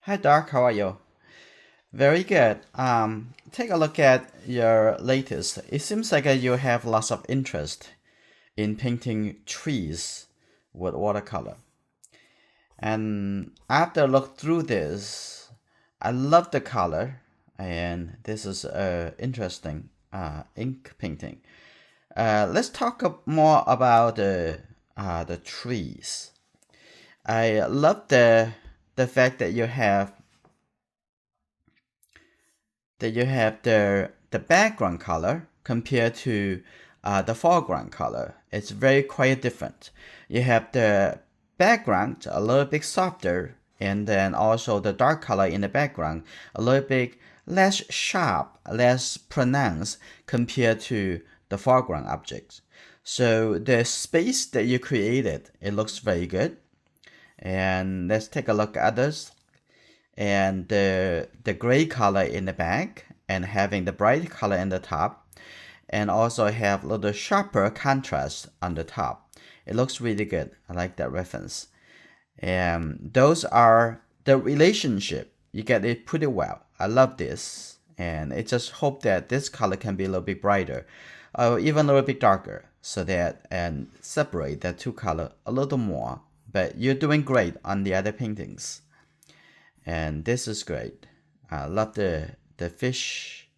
Hi Doc, how are you? Very good. Take a look at your latest. It seems like you have lots of interest in painting trees with watercolor. And after look through this, I love the color, and this is interesting ink painting. Let's talk more about the trees. I love the fact that you have the background color compared to the foreground color. It's very quite different. You have the background a little bit softer, and then also the dark color in the background a little bit less sharp, less pronounced compared to the foreground objects. So the space that you created, it looks very good. And let's take a look at others. And the gray color in the back and having the bright color in the top, and also have a little sharper contrast on the top. It looks really good. I like that reference. And those are the relationship. You get it pretty well. I love this. And I just hope that this color can be a little bit brighter or even a little bit darker, so that and separate the two color a little more. But you're doing great on the other paintings. And this is great. I love the fish.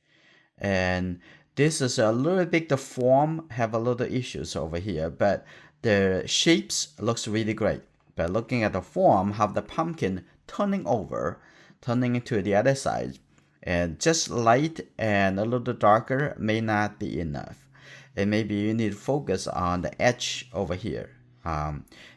And this is a little bit, the form have a little issues over here, but the shapes looks really great. But looking at the form, how the pumpkin turning over, turning into the other side, and just light and a little darker may not be enough. And maybe you need to focus on the edge over here.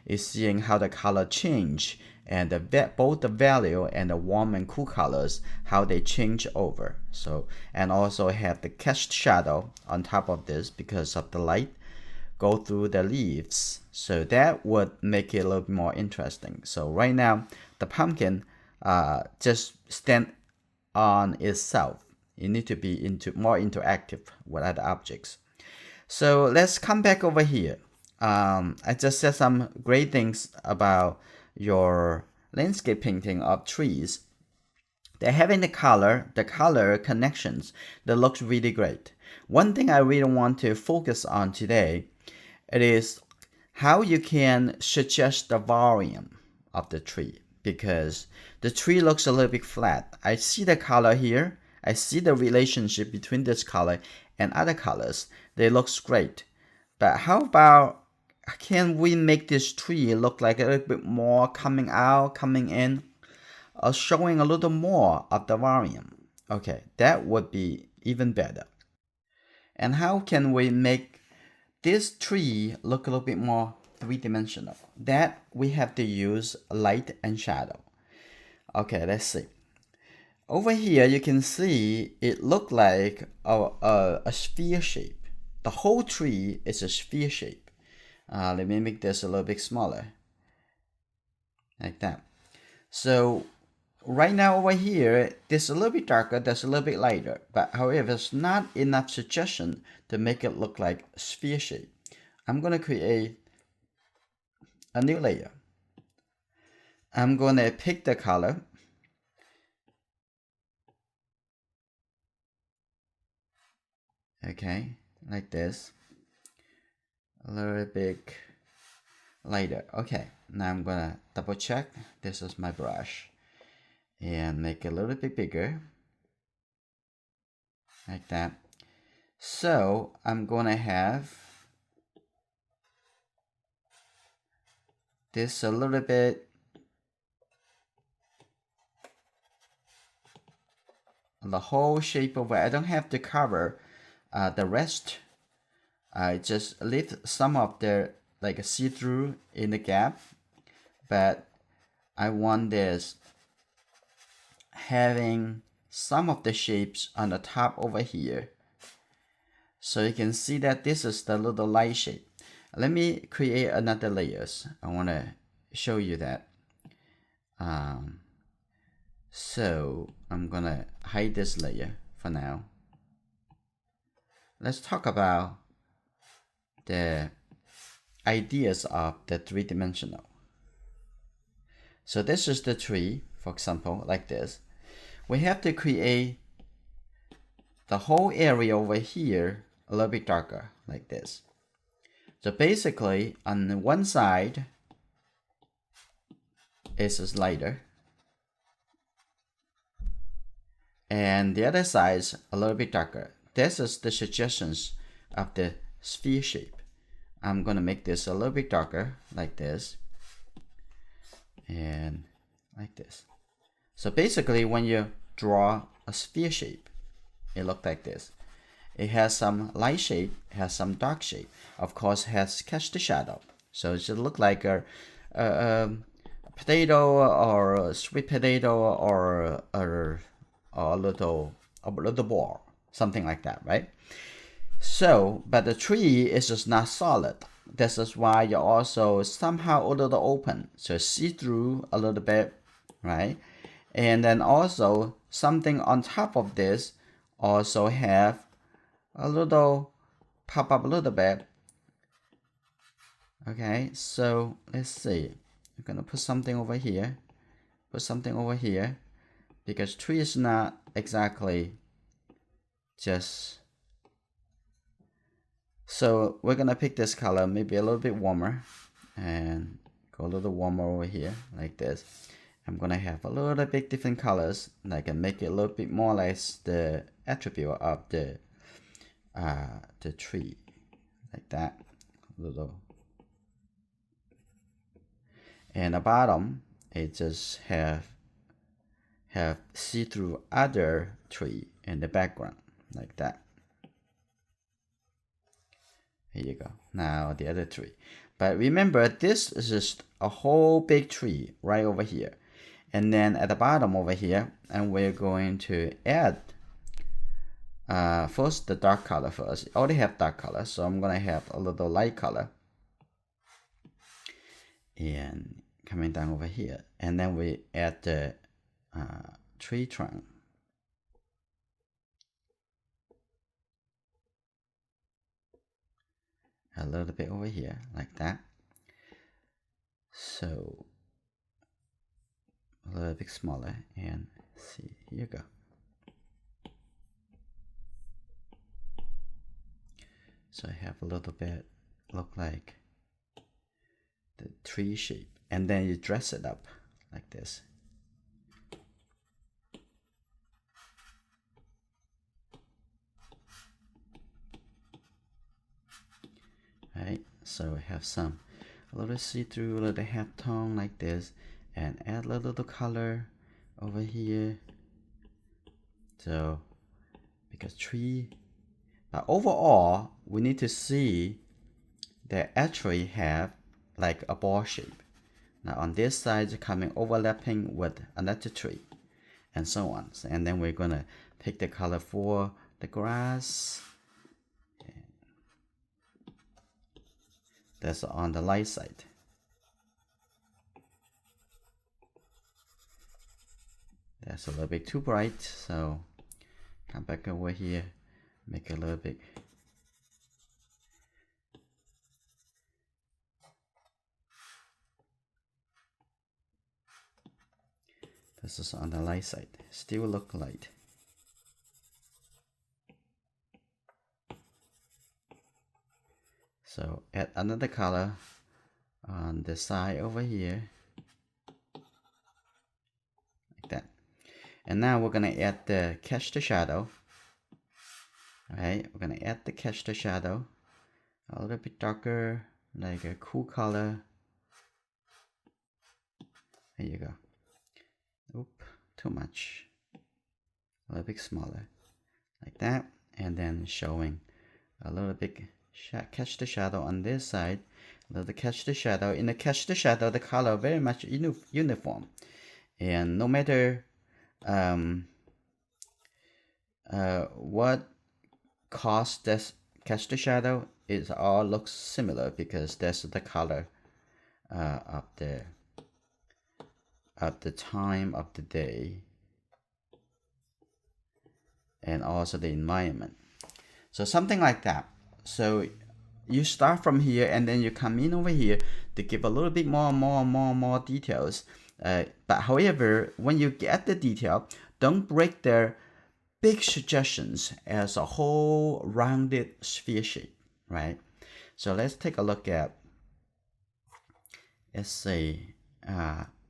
Is seeing how the color change, and both the value and the warm and cool colors, how they change over. So, and also have the cast shadow on top of this because of the light go through the leaves. So that would make it a little bit more interesting. So right now, the pumpkin just stand on itself. You need to be more interactive with other objects. So let's come back over here. I just said some great things about your landscape painting of trees. They're having the color connections that looks really great. One thing I really want to focus on today, it is how you can suggest the volume of the tree, because the tree looks a little bit flat. I see the color here. I see the relationship between this color and other colors. They looks great. But how about, can we make this tree look like a little bit more coming out, coming in, or showing a little more of the volume? Okay, that would be even better. And how can we make this tree look a little bit more three-dimensional? That we have to use light and shadow. Okay, let's see. Over here, you can see it look like a sphere shape. The whole tree is a sphere shape. Let me make this a little bit smaller, like that. So right now over here, this a little bit darker, that's a little bit lighter, but however, it's not enough suggestion to make it look like a sphere shape. I'm going to create a new layer. I'm going to pick the color. Okay, like this. A little bit lighter. Okay, now I'm gonna double check. This is my brush and make it a little bit bigger, like that. So I'm gonna have this a little bit the whole shape of it. I don't have to cover the rest. I just leave some of the like see-through in the gap, but I want this having some of the shapes on the top over here. So you can see that this is the little light shape. Let me create another layers. I want to show you that. So I'm gonna hide this layer for now. Let's talk about the ideas of the three-dimensional. So this is the tree for example, like this, we have to create the whole area over here a little bit darker, like this. So basically, on one side is lighter, and the other side is a little bit darker. This is the suggestions of the sphere shape. I'm gonna make this a little bit darker, like this, and like this. So basically, when you draw a sphere shape, it looks like this. It has some light shape, it has some dark shape. Of course, it has catch the shadow. So it should look like a potato or a sweet potato or a little ball, something like that, right? So, but the tree is just not solid. This is why you also somehow a little open, so see through a little bit, right? And then also something on top of this also have a little pop up a little bit. Okay, so let's see. I'm gonna put something over here, because tree is not exactly just. So we're gonna pick this color, maybe a little bit warmer, and go a little warmer over here, like this. I'm gonna have a little bit different colors, like and make it a little bit more like the attribute of the tree, like that, little. And the bottom, it just have see-through other tree in the background, like that. Here you go. Now the other tree. But remember, this is just a whole big tree right over here. And then at the bottom over here, and we're going to add first the dark color first. I already have dark color, so I'm gonna have a little light color. And coming down over here. And then we add the tree trunk. A little bit over here, like that. So a little bit smaller, and see, here you go. So I have a little bit look like the tree shape, and then you dress it up like this. Right, so I have some a little see-through, a little half tone like this, and add a little color over here. So because tree, but overall we need to see that actually have like a ball shape. Now on this side coming overlapping with another tree, and so on. And then we're gonna pick the color for the grass. That's on the light side. That's a little bit too bright, so come back over here, make it a little bit. This is on the light side, still look light. So add another color on the side over here, like that. And now we're gonna add the catch the shadow. Alright, we're gonna add the catch the shadow a little bit darker, like a cool color. There you go. Oop, too much. A little bit smaller, like that. And then showing a little bit catch the shadow on this side. A little catch the shadow. In the catch the shadow, the color very much uniform, and no matter what caused this catch the shadow, it all looks similar because that's the color of the time of the day, and also the environment. So something like that. So you start from here, and then you come in over here to give a little bit more details. But however, when you get the detail, don't break their big suggestions as a whole rounded sphere shape, right? So let's take a look at, let's say,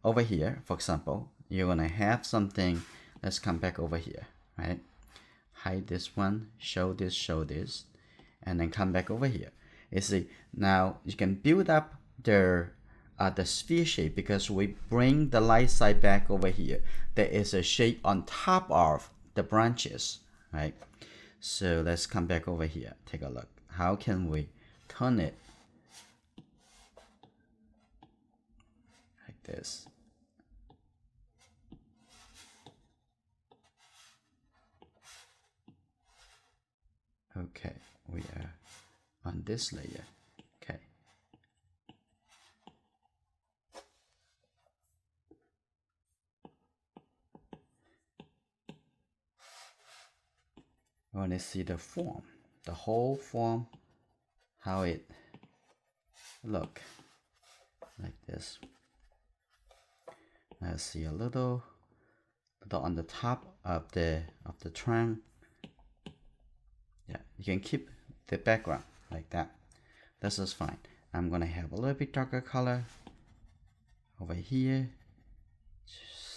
over here, for example, you're gonna have something. Let's come back over here, right? Hide this one, show this, and then come back over here. You see, now you can build up the sphere shape because we bring the light side back over here. There is a shape on top of the branches, right? So let's come back over here. Take a look. How can we turn it like this? Okay, we are on this layer. Okay. I want to see the form, the whole form, how it look like this. I see a little on the top of the trunk. Yeah, you can keep the background like that. This is fine. I'm gonna have a little bit darker color over here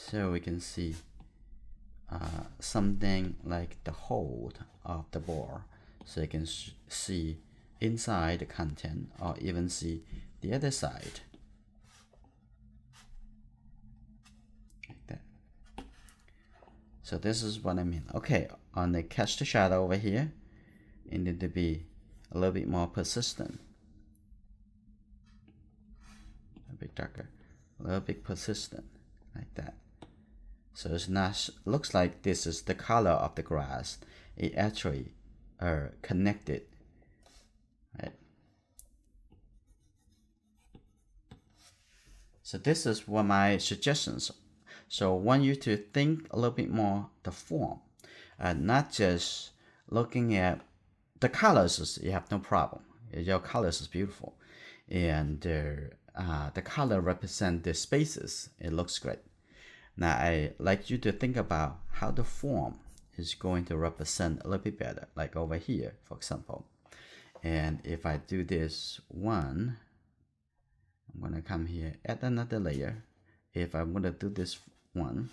so we can see something like the hold of the board, so you can see inside the content or even see the other side like that. So this is what I mean. Okay, on the cast shadow over here, it need to be a little bit more persistent, a bit darker, a little bit persistent like that. So it's not looks like this is the color of the grass. It actually are connected, right? So this is what my suggestions. So I want you to think a little bit more the form, not just looking at the colors. You have no problem. Your colors is beautiful, and the color represent the spaces. It looks great. Now I like you to think about how the form is going to represent a little bit better, like over here, for example. And if I do this one, I'm gonna come here, add another layer. If I'm gonna do this one,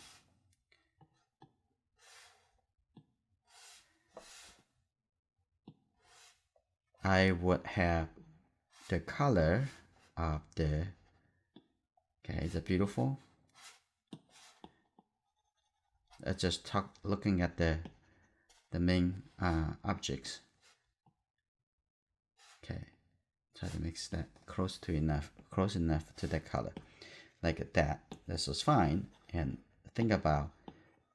I would have the color of the, okay, is it beautiful? Just looking at the main objects. Okay, try to mix that close enough to that color, like that. This is fine. And think about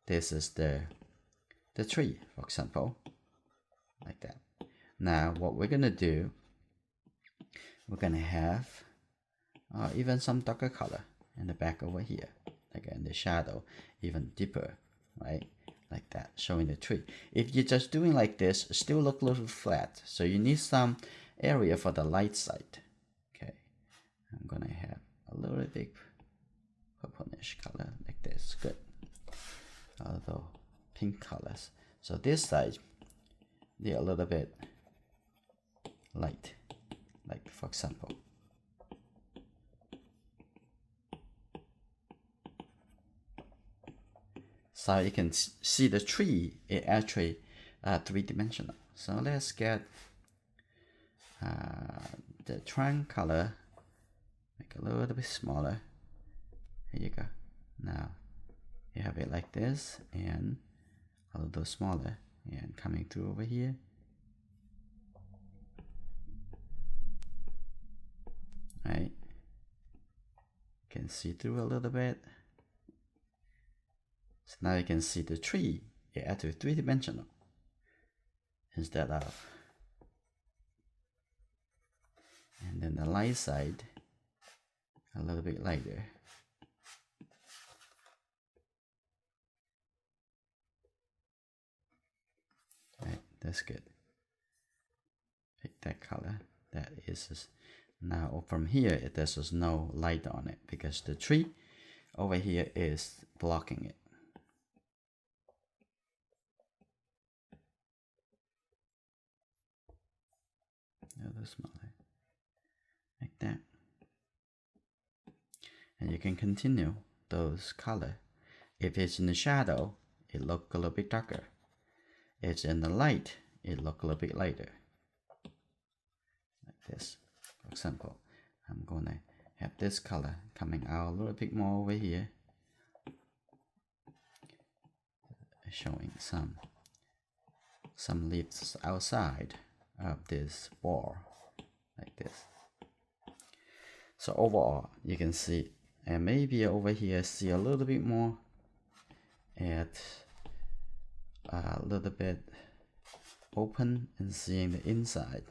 this is the tree, for example, like that. Now what we're gonna do, we're gonna have even some darker color in the back over here, like in the shadow, even deeper, right? Like that, showing the tree. If you're just doing like this, still look a little flat. So you need some area for the light side. Okay, I'm gonna have a little bit purplish color like this. Good. Although pink colors. So this side, they're a little bit light, like for example. So you can see the tree is actually three-dimensional. So let's get the trunk color, make a little bit smaller. Here you go. Now you have it like this and a little smaller and coming through over here. Right? You can see through a little bit. So now you can see the tree, it actually three-dimensional instead of. And then the light side, a little bit lighter. Right, that's good. Pick that color. That is now from here, there's no light on it because the tree over here is blocking it. Like that. And you can continue those color. If it's in the shadow, it look a little bit darker. It's in the light, it look a little bit lighter. Like this. For example, I'm gonna have this color coming out a little bit more over here, showing some leaves outside of this ball, like this. So overall, you can see, and maybe over here see a little bit more, and a little bit open and seeing the inside.